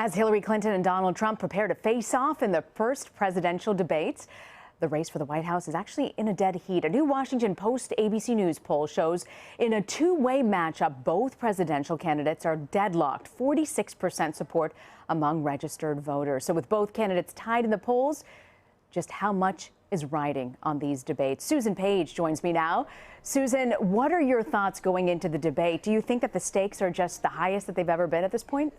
As Hillary Clinton and Donald Trump prepare to face off in the first presidential debates, the race for the White House is actually in a dead heat. A new Washington Post ABC News poll shows in a two-way matchup, both presidential candidates are deadlocked, 46% support among registered voters. So with both candidates tied in the polls, just how much is riding on these debates? Susan Page joins me now. Susan, what are your thoughts going into the debate? Do you think that the stakes are just the highest that they've ever been at this point?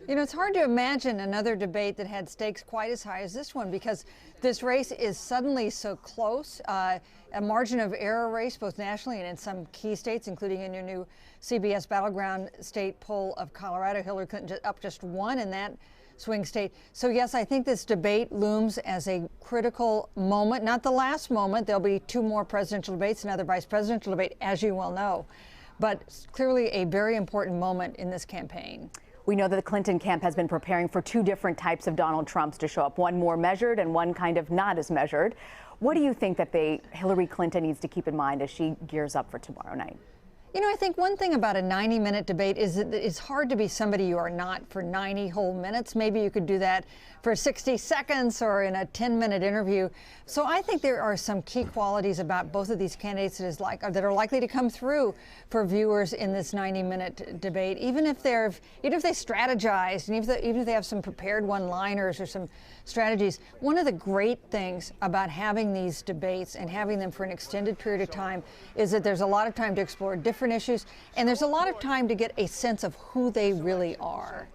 You know, it's hard to imagine another debate that had stakes quite as high as this one because this race is suddenly so close. A margin of error race, both nationally and in some key states, including in your new CBS Battleground State poll of Colorado. Hillary Clinton up just one in that swing state. So, yes, I think this debate looms as a critical moment, not the last moment. There'll be two more presidential debates, another vice presidential debate, as you well know, but clearly a very important moment in this campaign. We know that the Clinton camp has been preparing for two different types of Donald Trumps to show up, one more measured and one kind of not as measured. What do you think that Hillary Clinton needs to keep in mind as she gears up for tomorrow night? You know, I think one thing about a 90-minute debate is that it's hard to be somebody you are not for 90 whole minutes. Maybe you could do that for 60 seconds or in a 10-minute interview. So I think there are some key qualities about both of these candidates that are likely to come through for viewers in this 90-minute debate, even if they strategize and even if they have some prepared one-liners or some strategies. One of the great things about having these debates and having them for an extended period of time is that there's a lot of time to explore different issues, and there's a lot of time to get a sense of who they really are.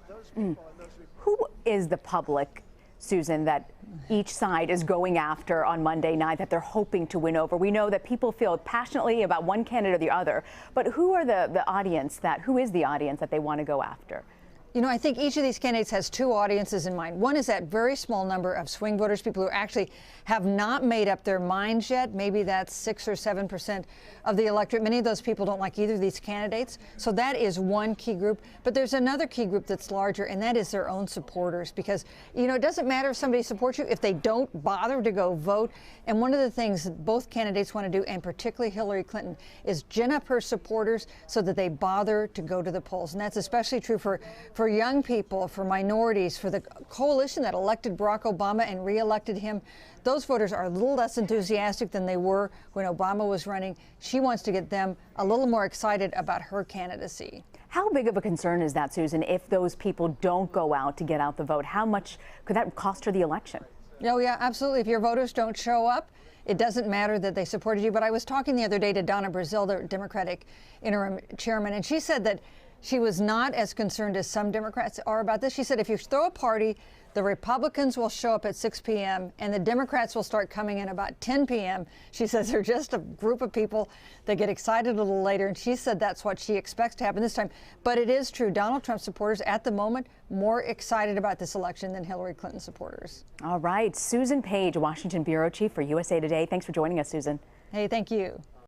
Who is the public, Susan, that each side is going after on Monday night that they're hoping to win over? We know that people feel passionately about one candidate or the other, but who is the audience that they want to go after? You know, I think each of these candidates has two audiences in mind. One is that very small number of swing voters, people who actually have not made up their minds yet. Maybe that's 6 or 7% of the electorate. Many of those people don't like either of these candidates. So that is one key group. But there's another key group that's larger, and that is their own supporters. Because, you know, it doesn't matter if somebody supports you if they don't bother to go vote. And one of the things that both candidates want to do, and particularly Hillary Clinton, is gin up her supporters so that they bother to go to the polls. And that's especially true for young people, for minorities, for the coalition that elected Barack Obama and reelected him. Those voters are a little less enthusiastic than they were when Obama was running. She wants to get them a little more excited about her candidacy. How big of a concern is that, Susan, if those people don't go out to get out the vote? How much could that cost her the election? Oh, yeah, absolutely. If your voters don't show up, it doesn't matter that they supported you. But I was talking the other day to Donna Brazile, the Democratic interim chairman, and she said that she was not as concerned as some Democrats are about this. She said if you throw a party, the Republicans will show up at 6 p.m. and the Democrats will start coming in about 10 p.m. She says they're just a group of people that get excited a little later. And she said that's what she expects to happen this time. But it is true. Donald Trump supporters at the moment more excited about this election than Hillary Clinton supporters. All right. Susan Page, Washington Bureau Chief for USA Today. Thanks for joining us, Susan. Hey, thank you.